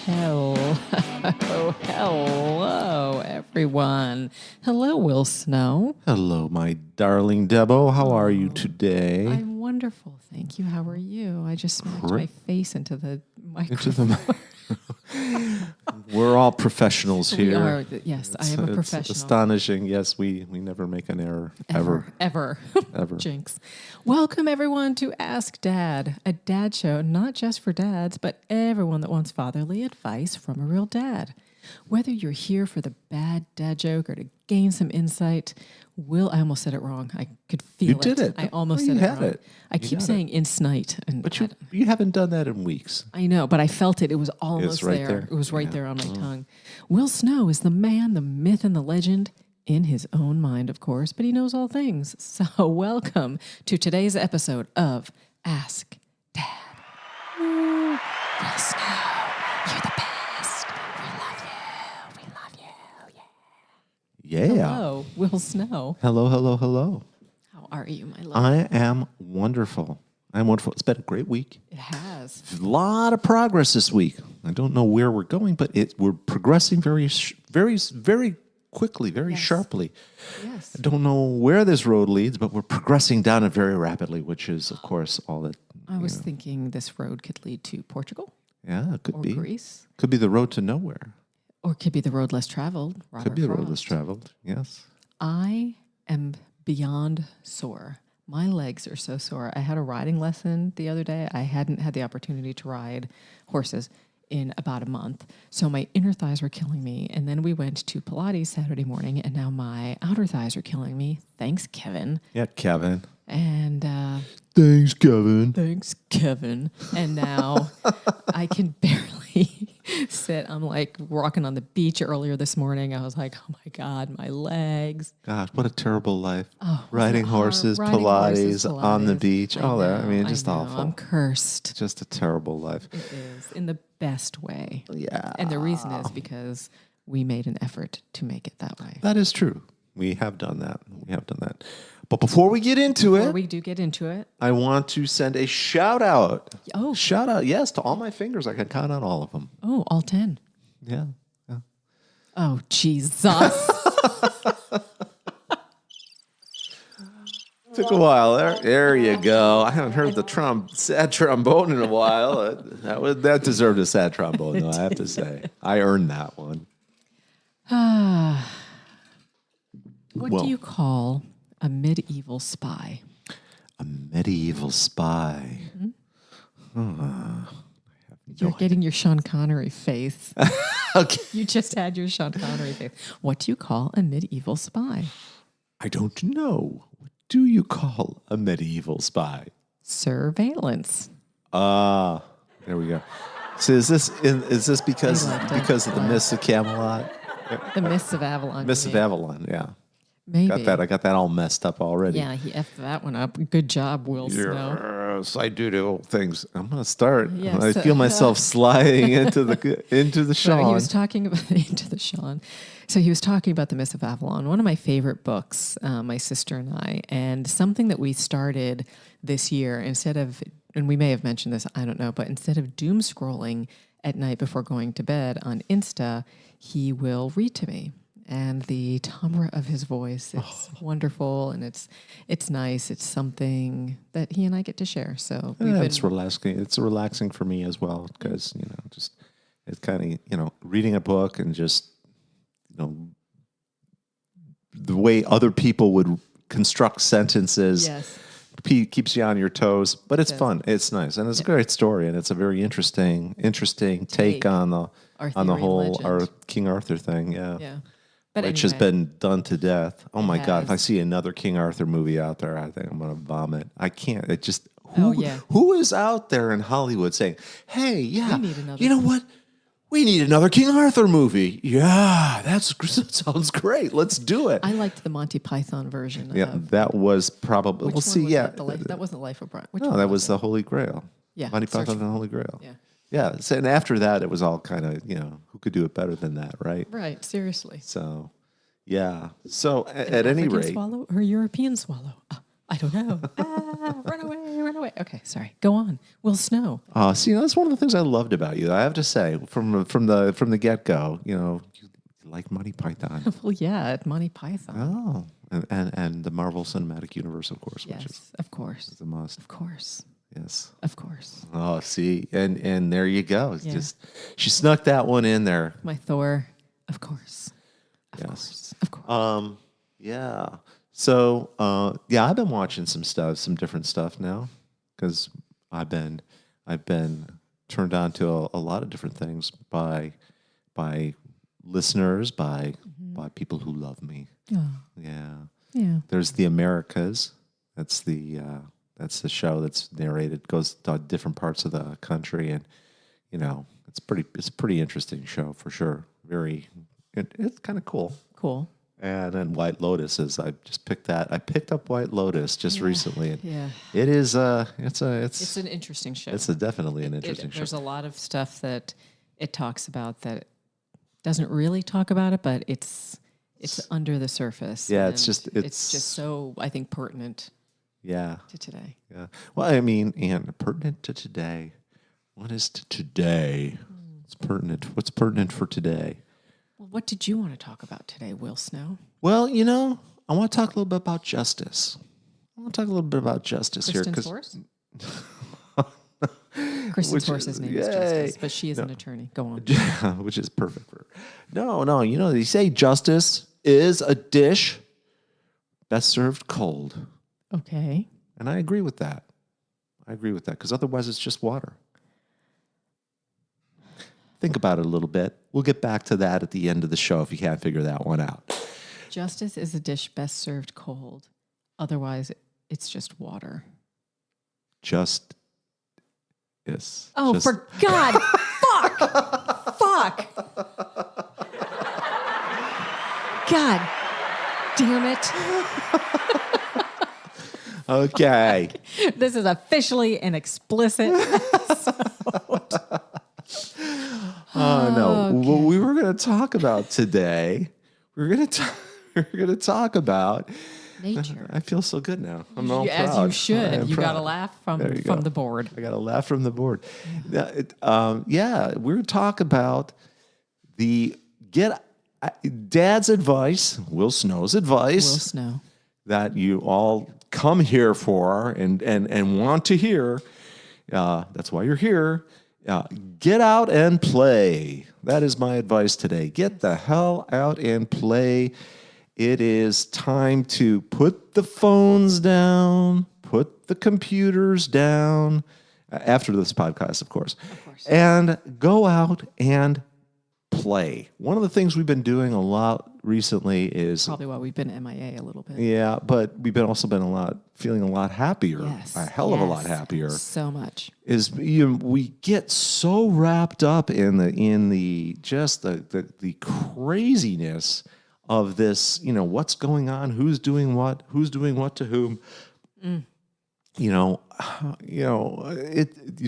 Hello, everyone. Hello, Will Snow. Hello, my darling Debo. How are you today? I'm wonderful, thank you. How are you? I just smacked my face into the microphone. We're all professionals here. We are. Yes, I am a professional. It's astonishing. Yes, we never make an error. Ever. Ever. Jinx. Welcome, everyone, to Ask Dad, a dad show not just for dads, but everyone that wants fatherly advice from a real dad. Whether you're here for the bad dad joke or to gain some insight, I almost said it wrong. I could feel it. You did it. I almost said it wrong. I keep saying insight. But you haven't done that in weeks. I know, but I felt it. It was almost there. It was right there on my tongue. Will Snow is the man, the myth, and the legend in his own mind, of course, but he knows all things. So welcome to today's episode of Ask Dad. Ooh, Will Snow, you're the best. We love you. Yeah. Hello, Will Snow. Hello. How are you, my love? I am wonderful. It's been a great week. It has. A lot of progress this week. I don't know where we're going, but we're progressing very quickly, very sharply. Yes. I don't know where this road leads, but we're progressing down it very rapidly, which is, of course, all that. I was thinking this road could lead to Portugal. Yeah, it could be. Greece. Could be the road to nowhere. Or it could be the road less traveled. Could be the road less traveled, yes. I am beyond sore. My legs are so sore. I had a riding lesson the other day. I hadn't had the opportunity to ride horses in about a month. So my inner thighs were killing me. And then we went to Pilates Saturday morning, and now my outer thighs are killing me. Thanks, Kevin. Yeah, Kevin. And thanks, Kevin. Thanks, Kevin. And now I can barely sit. I'm like walking on the beach earlier this morning. I was like, oh my God, my legs. God, what a terrible life. Oh, riding horses, Pilates, on the beach, all that. I mean, just awful. I'm cursed. Just a terrible life. It is, in the best way. Yeah. And the reason is because we made an effort to make it that way. That is true. We have done that. But before we get into it, I want to send a shout out. Oh. Shout out, yes, to all my fingers. I can count on all of them. Oh, all 10. Yeah. Oh, Jesus. Took a while. There you go. I haven't heard the sad trombone in a while. That deserved a sad trombone, though, I have to say. I earned that one. What do you call a medieval spy? A medieval spy. Mm-hmm. You're getting your Sean Connery face. Okay. You just had your Sean Connery face. What do you call a medieval spy? I don't know. What do you call a medieval spy? Surveillance. There we go. So is this because of the Mists of Camelot? The Mists of Avalon. Mists of Avalon, yeah. Maybe. I got that all messed up already. Yeah, he effed that one up. Good job, Will Snow. Yes, I do things. I'm going to start. Yes, I feel myself sliding into the Sean. So he was talking about into the Sean. So he was talking about the Mists of Avalon, one of my favorite books, my sister and I, and something that we started this year and we may have mentioned this, I don't know, but instead of doom scrolling at night before going to bed on Insta, he will read to me. And the timbre of his voice, it's wonderful, and it's nice. It's something that he and I get to share. So it's relaxing. It's relaxing for me as well because just it's kind of reading a book and just the way other people would construct sentences. Yes. Keeps you on your toes, but it's fun. It's nice, and it's a great story, and it's a very interesting take on the whole King Arthur thing. Yeah. But which has been done to death. Oh my God! If I see another King Arthur movie out there, I think I'm going to vomit. I can't. It just who is out there in Hollywood saying, "Hey, yeah, you know what? We need another King Arthur movie. Yeah, that sounds great. Let's do it." I liked the Monty Python version. Yeah, that was probably. We'll see. Yeah, that wasn't Life of Brian. No, that was the Holy Grail. Yeah, Monty Python and the Holy Grail. Yeah. Yeah, so, and after that, it was all kind of, who could do it better than that, right? Right, seriously. So, yeah. So, at any rate. Swallow or European swallow? I don't know. Run away, run away. Okay, sorry. Go on. Will Snow. See, that's one of the things I loved about you. I have to say, from the get go, you like Monty Python. Well, yeah, Monty Python. Oh, and the Marvel Cinematic Universe, of course. Yes, which is of course. the most. Of course. Yes. Of course. Oh, see, and there you go. It's just she snuck that one in there. My Thor. Of course. Of course. Of course. Yeah. So, I've been watching some different stuff now, because I've been turned on to a lot of different things by listeners, by people who love me. Oh. Yeah. There's the Americas. That's the show that's narrated, goes to different parts of the country, and it's a pretty interesting show for sure. It's kind of cool. Cool. And then White Lotus is, I just picked that. I picked up White Lotus just recently. And it is it's an interesting show. It's definitely an interesting show. There's a lot of stuff that it talks about that doesn't really talk about it, but it's under the surface. Yeah, it's just so, I think, pertinent. Yeah. To today. Yeah. Well, I mean, and pertinent to today. What is today? It's pertinent. What's pertinent for today? Well, what did you want to talk about today, Will Snow? Well, I want to talk a little bit about justice. Kristen's horse? Kristen's horse's name is Justice, but she is an attorney. Go on. Which is perfect for her. No, they say justice is a dish best served cold. Okay. And I agree with that. Because otherwise it's just water. Think about it a little bit. We'll get back to that at the end of the show if you can't figure that one out. Justice is a dish best served cold. Otherwise, it's just water. Just is. Oh, just... for God. Fuck. God damn it. Okay. This is officially an explicit episode. No. Okay. What we were going to talk about today, we're going to talk about nature. I feel so good now. I'm all proud. As you should. You got to laugh from the board. I got to laugh from the board. We're going to talk about Dad's advice, Will Snow's advice. Will Snow. That you all come here for and want to hear. That's why you're here. Get out and play. That is my advice today. Get the hell out and play. It is time to put the phones down, put the computers down, after this podcast, of course. And go out and play. One of the things we've been doing a lot recently is probably why we've been MIA a little bit. Yeah, but we've been feeling a lot happier. Yes, a hell of a lot happier. So much. We get so wrapped up in the craziness of this, what's going on, who's doing what to whom.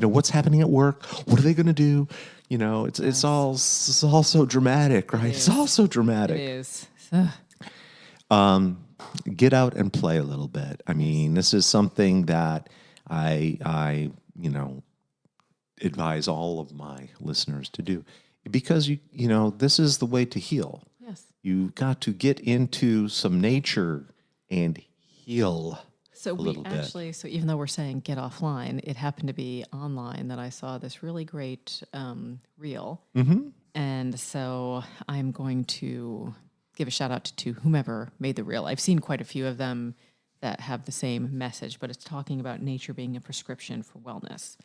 What's happening at work, what are they going to do? It's all so dramatic, right? It's all so dramatic. It is. Get out and play a little bit. I mean, this is something that I advise all of my listeners to do, because this is the way to heal. Yes. You got to get into some nature and heal. So even though we're saying get offline, it happened to be online that I saw this really great reel. Mm-hmm. And so I'm going to give a shout out to whomever made the reel. I've seen quite a few of them that have the same message, but it's talking about nature being a prescription for wellness.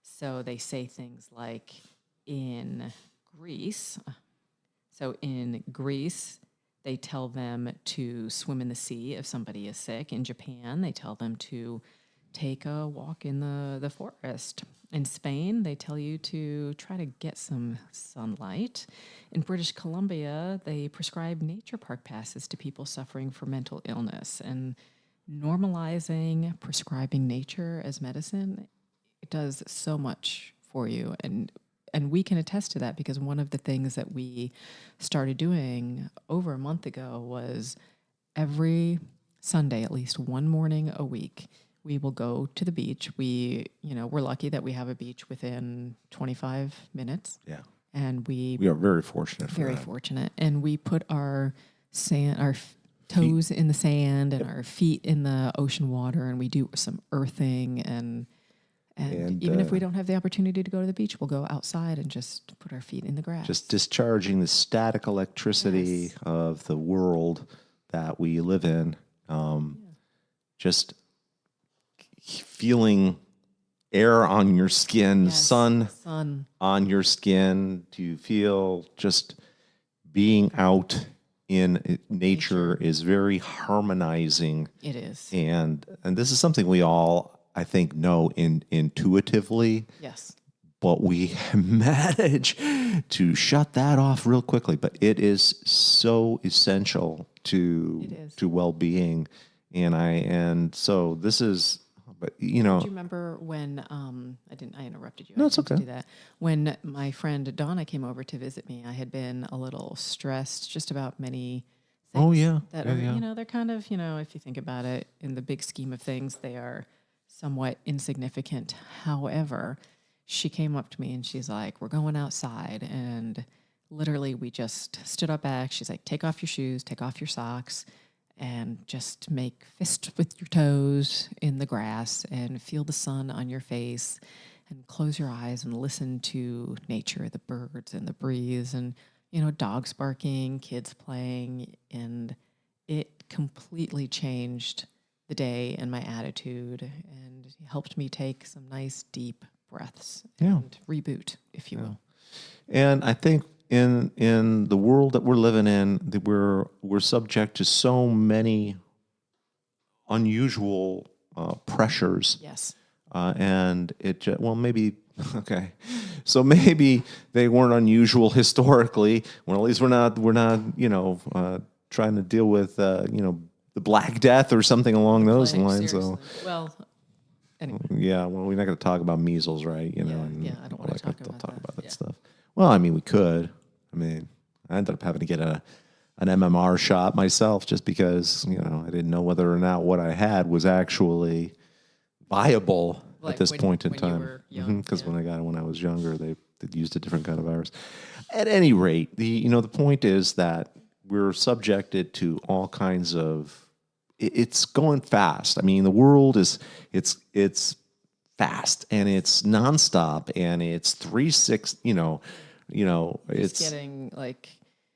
So they say things like in Greece, they tell them to swim in the sea if somebody is sick. In Japan, they tell them to take a walk in the forest. In Spain, they tell you to try to get some sunlight. In British Columbia, they prescribe nature park passes to people suffering from mental illness. And normalizing prescribing nature as medicine, it does so much for you. And we can attest to that, because one of the things that we started doing over a month ago was every Sunday, at least one morning a week, we will go to the beach. We're lucky that we have a beach within 25 minutes. Yeah. And we are very fortunate for very that. fortunate. And we put our toes in the sand and our feet in the ocean water, and we do some earthing and even if we don't have the opportunity to go to the beach, we'll go outside and just put our feet in the grass. Just discharging the static electricity of the world that we live in. Just feeling air on your skin, sun on your skin. Do you feel just being out in nature is very harmonizing. It is. And this is something we all, I think, know intuitively. Yes. But we manage to shut that off real quickly. But it is so essential to well-being. And so this is, but Do you remember when I interrupted you? No, it's okay. Do that. When my friend Dawna came over to visit me, I had been a little stressed just about many things. Oh yeah. That are, they're kind of, if you think about it in the big scheme of things, they are somewhat insignificant. However, she came up to me and she's like, "We're going outside," and literally we just stood up back. She's like, "Take off your shoes, take off your socks, and just make fists with your toes in the grass and feel the sun on your face and close your eyes and listen to nature, the birds and the breeze and, dogs barking, kids playing." And it completely changed the day and my attitude and helped me take some nice deep breaths and reboot, if you will. And I think in the world that we're living in, that we're subject to so many unusual pressures. Yes. And maybe okay. So maybe they weren't unusual historically. Well, at least we're not trying to deal with the Black Death or something along those lines. Seriously. Well, anyway. Yeah, well, we're not going to talk about measles, right? I don't want to talk about that stuff. Well, I mean, we could. I mean, I ended up having to get an MMR shot myself just because, I didn't know whether or not what I had was actually viable at this point in time. Because when I got it when I was younger, they used a different kind of virus. At any rate, the point is that we're subjected to all kinds of. It's going fast. I mean, the world is it's fast and it's nonstop and it's 360. It's getting like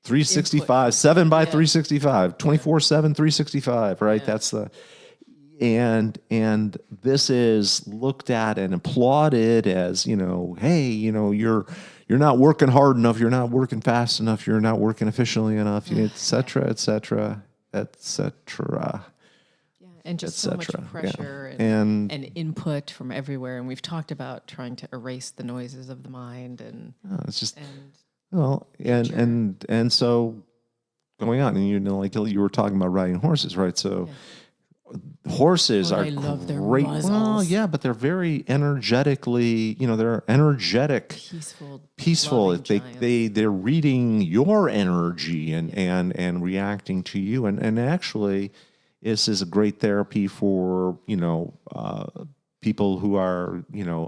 365, 7 by 365, 24/7, 365. Right? Yeah. That's the. And this is looked at and applauded as, hey, you're not working hard enough, you're not working fast enough, you're not working efficiently enough, et cetera, et cetera, et cetera. Yeah, and just so much pressure and input from everywhere. And we've talked about trying to erase the noises of the mind and it's just and so going on, and like you were talking about riding horses, right? So. Yeah. Horses are great. Well, yeah, but they're very energetically, they're energetic, peaceful. They're reading your energy and reacting to you. And actually, this is a great therapy for, people who are,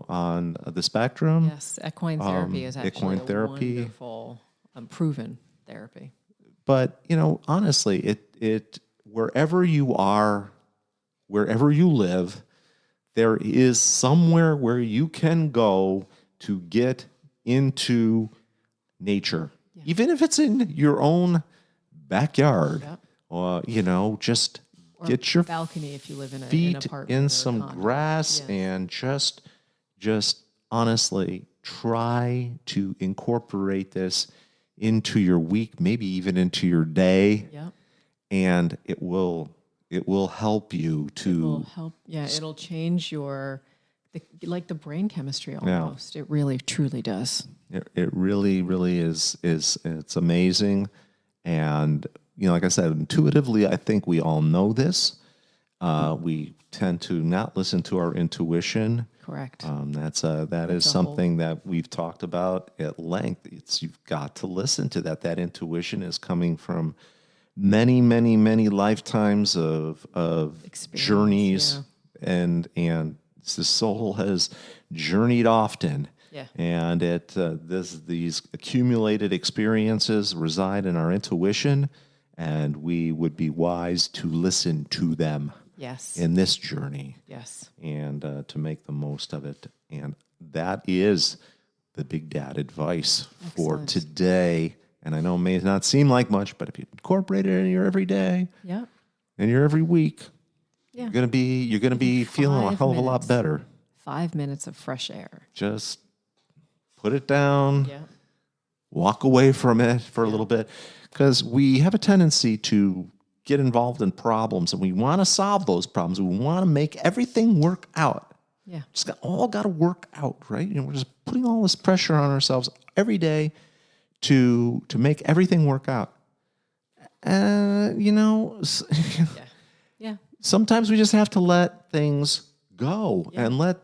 on the spectrum. Yes, equine therapy is actually a wonderful, proven therapy. But, honestly, it wherever you are, wherever you live, there is somewhere where you can go to get into nature, even if it's in your own backyard. Yep. Just get your balcony if you live in feet in some condo. grass and just honestly try to incorporate this into your week, maybe even into your day. Yep. And it will help you to. It'll change the brain chemistry almost. Yeah. It really, truly does. It really, really is. It's amazing, and like I said, intuitively, I think we all know this. We tend to not listen to our intuition. Correct. That is something that we've talked about at length. You've got to listen to that. That intuition is coming from many, many, many lifetimes of journeys, and the soul has journeyed often. Yeah. And these accumulated experiences reside in our intuition, and we would be wise to listen to them. Yes. In this journey. Yes. And to make the most of it. And that is the Big Dad advice for today. And I know it may not seem like much, but if you incorporate it in your everyday, and your every week, you're gonna be feeling a hell of a lot better. 5 minutes of fresh air. Just put it down, walk away from it for a little bit, because we have a tendency to get involved in problems, and we want to solve those problems. We want to make everything work out. Yeah, just all got to work out, right? We're just putting all this pressure on ourselves every day to make everything work out. Sometimes we just have to let things go and let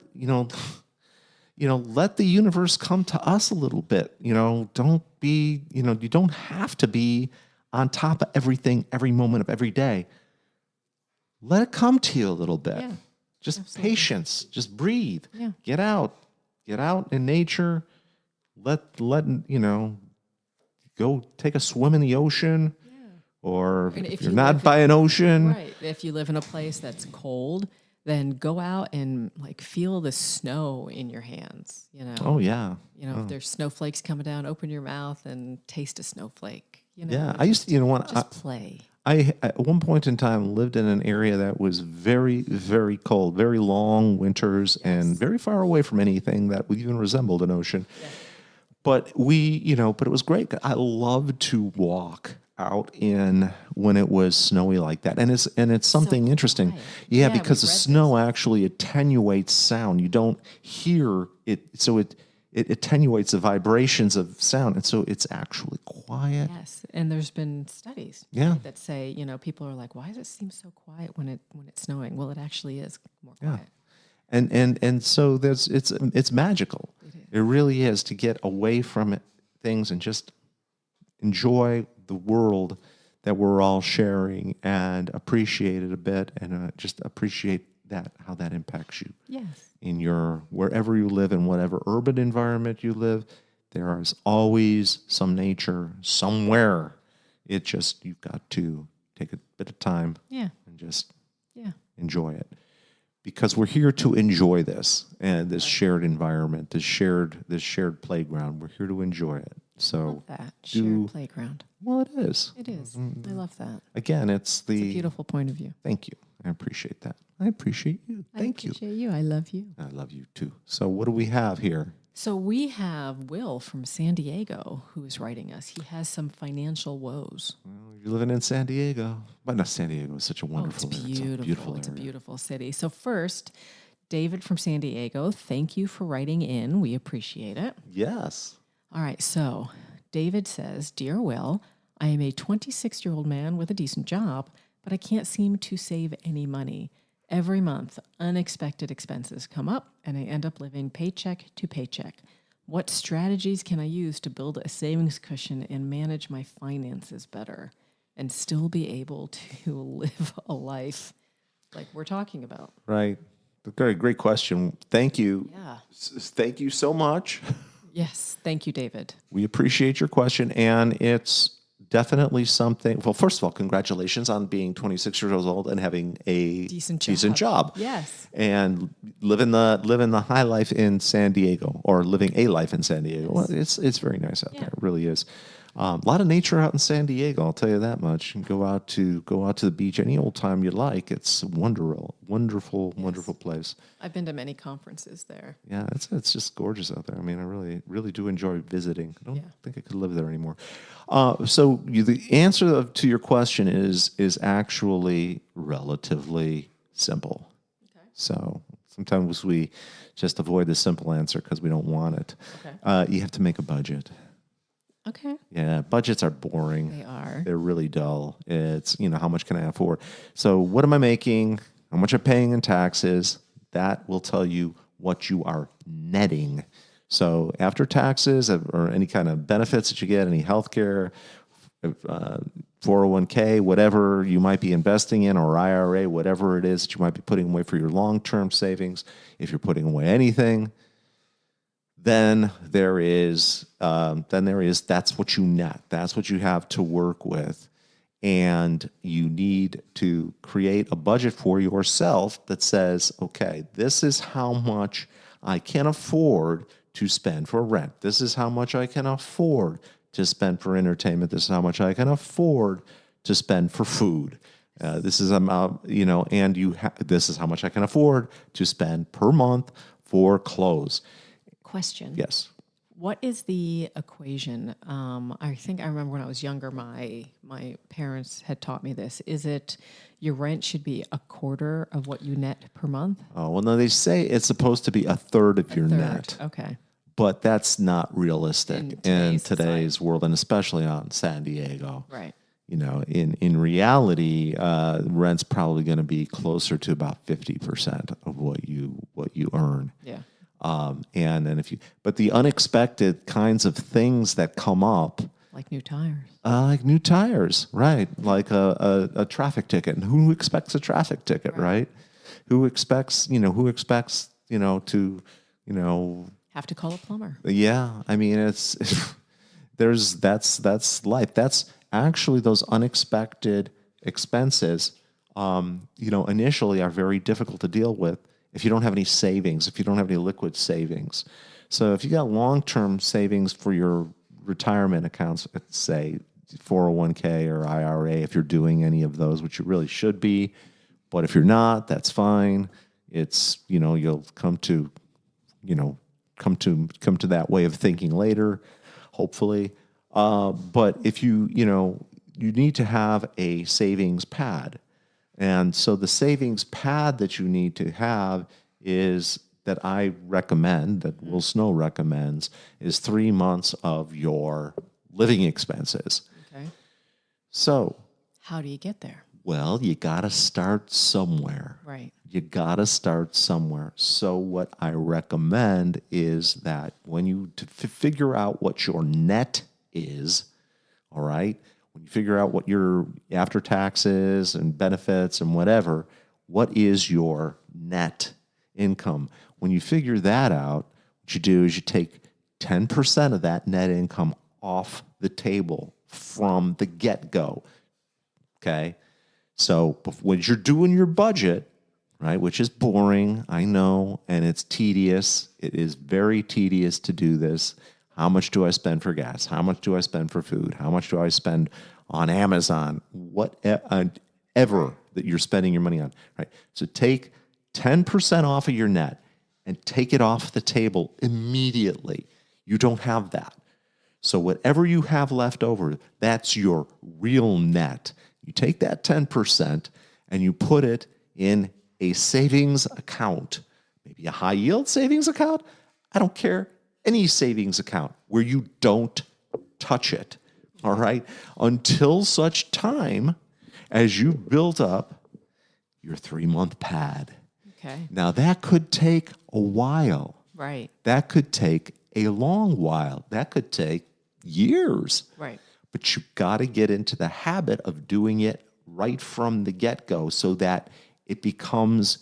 let the universe come to us a little bit. Don't be, you don't have to be on top of everything every moment of every day. Let it come to you a little bit. Yeah, just absolutely. Patience. Just breathe. Yeah. Get out in nature. Let go take a swim in the ocean. Yeah. Or if you're not by an ocean. Right. If you live in a place that's cold, then go out and feel the snow in your hands. Oh yeah. If there's snowflakes coming down, open your mouth and taste a snowflake. I used to, just play. I at one point in time lived in an area that was very, very cold, very long winters, and very far away from anything that even resembled an ocean. Yeah. But but it was great. I loved to walk out in when it was snowy like that, and it's something interesting. Quiet. Yeah, because the snow actually attenuates sound. You don't hear it, so it attenuates the vibrations of sound, and so it's actually quiet. Yes, and there's been studies that say, people are like, why does it seem so quiet when it's snowing? Well, it actually is more quiet. And so it's magical. It really is, to get away from things and just enjoy the world that we're all sharing and appreciate it a bit, and just appreciate how that impacts you. Yes. In wherever you live, in whatever urban environment you live, there is always some nature somewhere. You've got to take a bit of time and just enjoy it. Because we're here to enjoy this and this shared environment, this shared playground. We're here to enjoy it. So I love that. Shared playground. Well, it is. It is. Mm-hmm. I love that. Again, it's a beautiful point of view. Thank you. I appreciate that. I appreciate you. Thank you. I appreciate you. I love you. I love you too. So what do we have here? So we have Will from San Diego who is writing us. He has some financial woes. Well, you're living in San Diego. But no, San Diego is such a wonderful area. It's a beautiful city. So first, David from San Diego, thank you for writing in. We appreciate it. Yes. All right. So David says, Dear Will, I am a 26-year-old man with a decent job, but I can't seem to save any money. Every month, unexpected expenses come up, and I end up living paycheck to paycheck. What strategies can I use to build a savings cushion and manage my finances better and still be able to live a life like we're talking about? Right. Great question. Thank you. Yeah. Thank you so much. Yes. Thank you, David. We appreciate your question, and it's definitely something. Well, first of all, congratulations on being 26 years old and having a decent job. Yes. And living the high life in San Diego, or living a life in San Diego. Yes. Well, it's very nice out there. It really is. A lot of nature out in San Diego, I'll tell you that much. You can go out to the beach any old time you like. It's a wonderful place. I've been to many conferences there. Yeah, it's just gorgeous out there. I mean, I really do enjoy visiting. I don't think I could live there anymore. So the answer to your question is actually relatively simple. Okay. So sometimes we just avoid the simple answer because we don't want it. Okay. You have to make a budget. Okay. Yeah, budgets are boring. They are. They're really dull. It's, how much can I afford? So what am I making? How much I'm paying in taxes? That will tell you what you are netting. So after taxes or any kind of benefits that you get, any health care, 401k, whatever you might be investing in, or IRA, whatever it is that you might be putting away for your long-term savings, if you're putting away anything, then there is that's what you net. That's what you have to work with. And you need to create a budget for yourself that says, okay, this is how much I can afford to spend for rent. This is how much I can afford to spend for entertainment. This is how much I can afford to spend for food. This is this is how much I can afford to spend per month for clothes. Question. Yes. What is the equation? I think I remember when I was younger, my parents had taught me this. Is it your rent should be a quarter of what you net per month? Oh, well, no, they say it's supposed to be a third of your net. Okay. But that's not realistic in today's world, and especially on San Diego. Right. In reality, rent's probably going to be closer to about 50% of what you earn. Yeah. But the unexpected kinds of things that come up, like new tires, right? Like a traffic ticket. And who expects a traffic ticket, right? Who expects to have to call a plumber. Yeah. I mean, that's life. That's actually those unexpected expenses, initially are very difficult to deal with if you don't have any savings, if you don't have any liquid savings. So if you got long-term savings for your retirement accounts, let's say 401k or IRA, if you're doing any of those, which you really should be, but if you're not, that's fine. It's, you'll come to that way of thinking later, hopefully. But if you need to have a savings pad. And so the savings pad that you need to have is that I recommend, that Will Snow recommends, is 3 months of your living expenses. Okay. So how do you get there? Well, you got to start somewhere. Right. You got to start somewhere. So what I recommend is that when you figure out what your net is, all right, when you figure out what your after taxes and benefits and whatever, what is your net income? When you figure that out, what you do is you take 10% of that net income off the table from the get-go, okay? So when you're doing your budget, right, which is boring, I know, and it's tedious. It is very tedious to do this. How much do I spend for gas? How much do I spend for food? How much do I spend on Amazon? Whatever that you're spending your money on, right? So take 10% off of your net and take it off the table immediately. You don't have that. So whatever you have left over, that's your real net. You take that 10% and you put it in a savings account, maybe a high yield savings account. I don't care. Any savings account where you don't touch it, all right, until such time as you build up your 3-month pad. Okay. Now, that could take a while. Right. That could take a long while. That could take years. Right. But you've got to get into the habit of doing it right from the get-go so that it becomes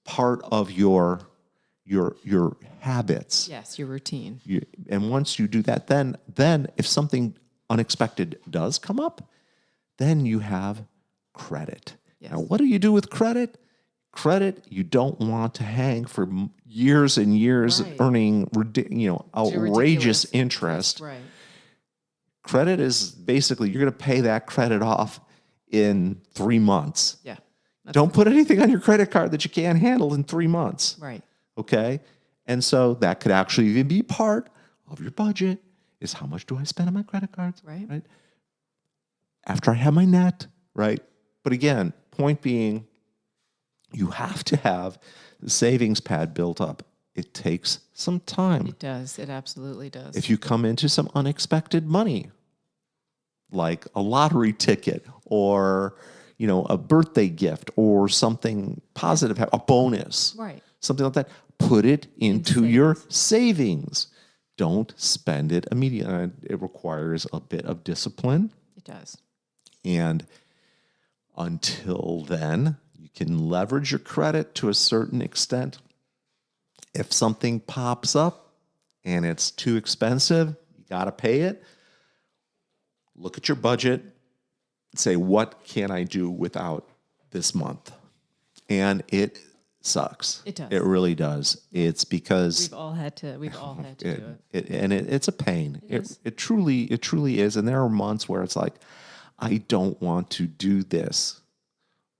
part of your habits. Yes, your routine. And once you do that, then if something unexpected does come up, then you have credit. Yes. Now, what do you do with credit? Credit, you don't want to hang for years and years earning outrageous interest. Right. Credit is basically you're going to pay that credit off in 3 months. Yeah. Don't put anything on your credit card that you can't handle in 3 months. Right. Okay? And so that could actually even be part of your budget is how much do I spend on my credit cards? Right? After I have my net, right? But again, point being, you have to have the savings pad built up. It takes some time. It does. It absolutely does. If you come into some unexpected money, like a lottery ticket or, a birthday gift or something positive, a bonus, right, something like that, put it into your savings. Don't spend it immediately. It requires a bit of discipline. It does. And until then, you can leverage your credit to a certain extent. If something pops up and it's too expensive, you got to pay it. Look at your budget, say, what can I do without this month? And it sucks. It does. It really does. It's because we've all had to do it. It's a pain. It truly is. And there are months where it's like, I don't want to do this,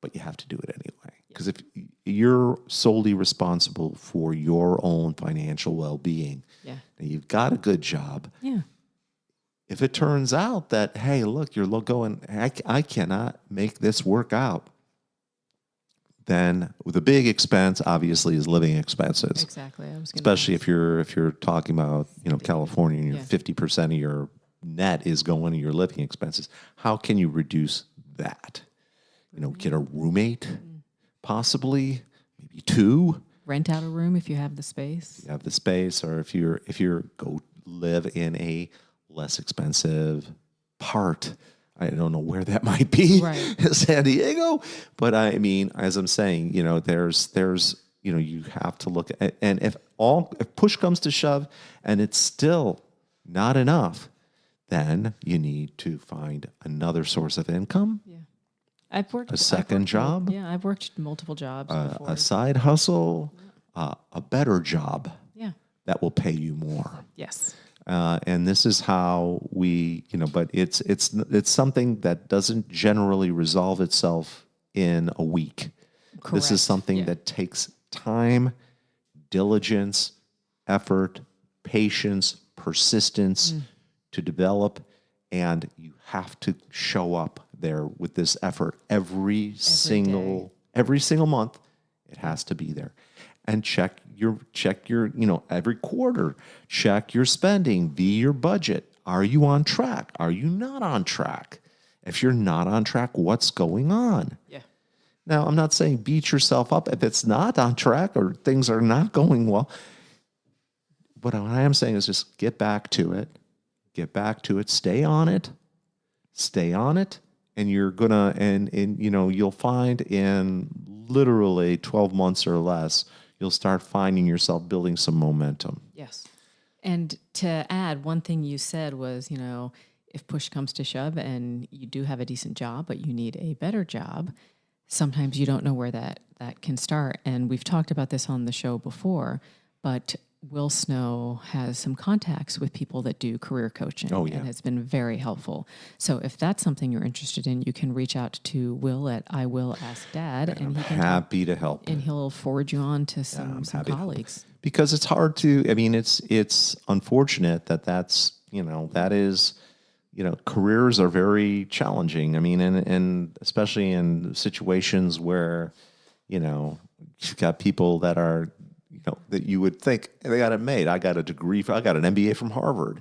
but you have to do it anyway. Because if you're solely responsible for your own financial well-being, and you've got a good job, if it turns out that, hey, look, you're going, I cannot make this work out, then the big expense obviously is living expenses. Exactly. Especially if you're talking about California and 50% of your net is going to your living expenses. How can you reduce that? Get a roommate, possibly, maybe two. Rent out a room if you have the space. You have the space, or if you're go live in a less expensive part. I don't know where that might be, right. San Diego, but I mean, as I'm saying, there's you have to look at, and if push comes to shove, and it's still not enough, then you need to find another source of income. Yeah, I've worked a second job. Yeah, I've worked multiple jobs before. A side hustle, a better job. Yeah, that will pay you more. Yes. And this is how we, but it's something that doesn't generally resolve itself in a week. Correct. This is something that takes time, diligence, effort, patience, persistence to develop, and you have to show up there with this effort every single month. It has to be there. And check your every quarter, check your spending, via your budget. Are you on track? Are you not on track? If you're not on track, what's going on? Yeah. Now, I'm not saying beat yourself up if it's not on track or things are not going well. But what I am saying is just get back to it. Get back to it. Stay on it. Stay on it. And you're gonna, and you'll find in literally 12 months or less, you'll start finding yourself building some momentum. Yes. And to add, one thing you said was, if push comes to shove and you do have a decent job, but you need a better job, sometimes you don't know where that can start. And we've talked about this on the show before, but Will Snow has some contacts with people that do career coaching and has been very helpful. So if that's something you're interested in, you can reach out to Will at I Will Ask Dad. And I'm happy to help. And he'll forward you on to some colleagues. Because it's hard to, it's unfortunate that's, that is, careers are very challenging. And especially in situations where, you've got people that are, that you would think they got it made. I got a degree. I got an MBA from Harvard.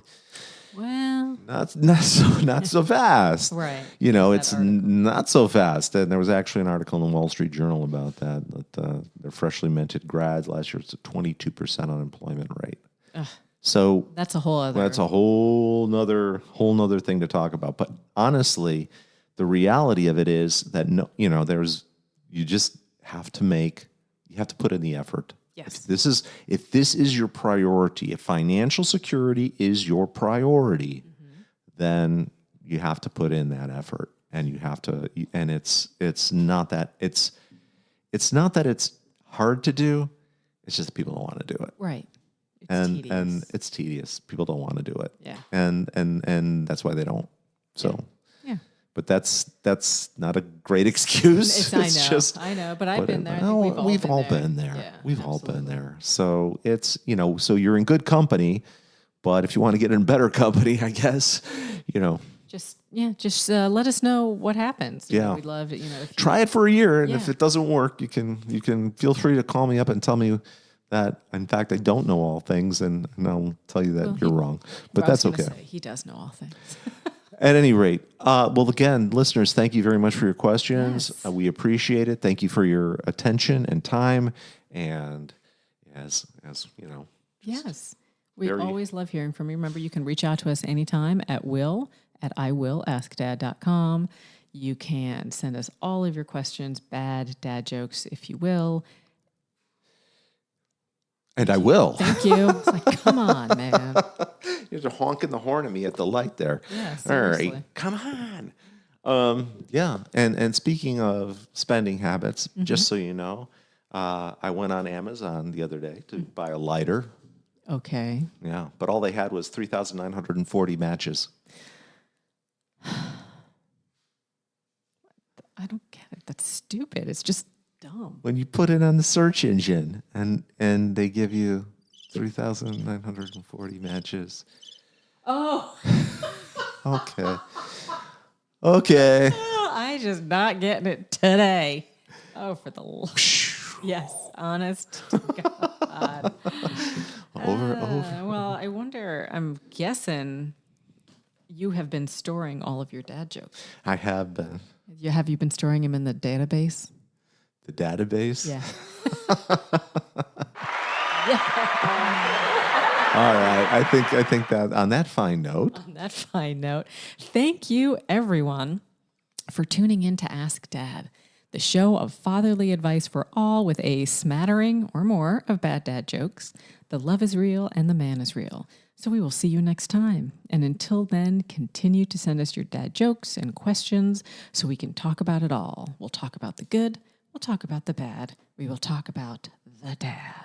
Well, not so fast. Right. It's not so fast. And there was actually an article in the Wall Street Journal about that their freshly minted grads last year, it's a 22% unemployment rate. Ugh. So that's a whole nother thing to talk about. But honestly, the reality of it is that you just have to put in the effort. Yes. If this is your priority, if financial security is your priority, then you have to put in that effort, and you have to. And it's not that it's not that it's hard to do. It's just that people don't want to do it. Right. And it's tedious. People don't want to do it. Yeah. And that's why they don't. So. Yeah. But that's not a great excuse. I know, but I've been there. I think we've all been there. Yeah, we've all been there. So it's, so you're in good company, but if you want to get in better company, I guess, just let us know what happens. We'd love to, try it for a year. And if it doesn't work, you can feel free to call me up and tell me that, in fact, I don't know all things, and I'll tell you that you're wrong. But that's okay. He does know all things. At any rate, again, listeners, thank you very much for your questions. Yes. We appreciate it. Thank you for your attention and time. And as yes, we always love hearing from you. Remember, you can reach out to us anytime at iwillaskdad.com. You can send us all of your questions, bad dad jokes, if you will. And I will. Thank you. It's like, come on, man. You're honking the horn at me at the light there. Yeah, seriously. All right, come on. Yeah, and speaking of spending habits, just so you know, I went on Amazon the other day to buy a lighter. Okay. Yeah, but all they had was 3,940 matches. I don't get it. That's stupid. It's just dumb. When you put it on the search engine and they give you 3,940 matches. Oh. Okay. I just not getting it today. Oh, for the Lord. Yes, honest to God. Over. Well, I wonder, I'm guessing you have been storing all of your dad jokes. I have been. Have you been storing them in the database? The database? Yeah. All right. I think that on that fine note. On that fine note, thank you, everyone, for tuning in to Ask Dad, the show of fatherly advice for all with a smattering or more of bad dad jokes. The love is real and the man is real. So we will see you next time. And until then, continue to send us your dad jokes and questions so we can talk about it all. We'll talk about the good. We'll talk about the bad. We will talk about the dad.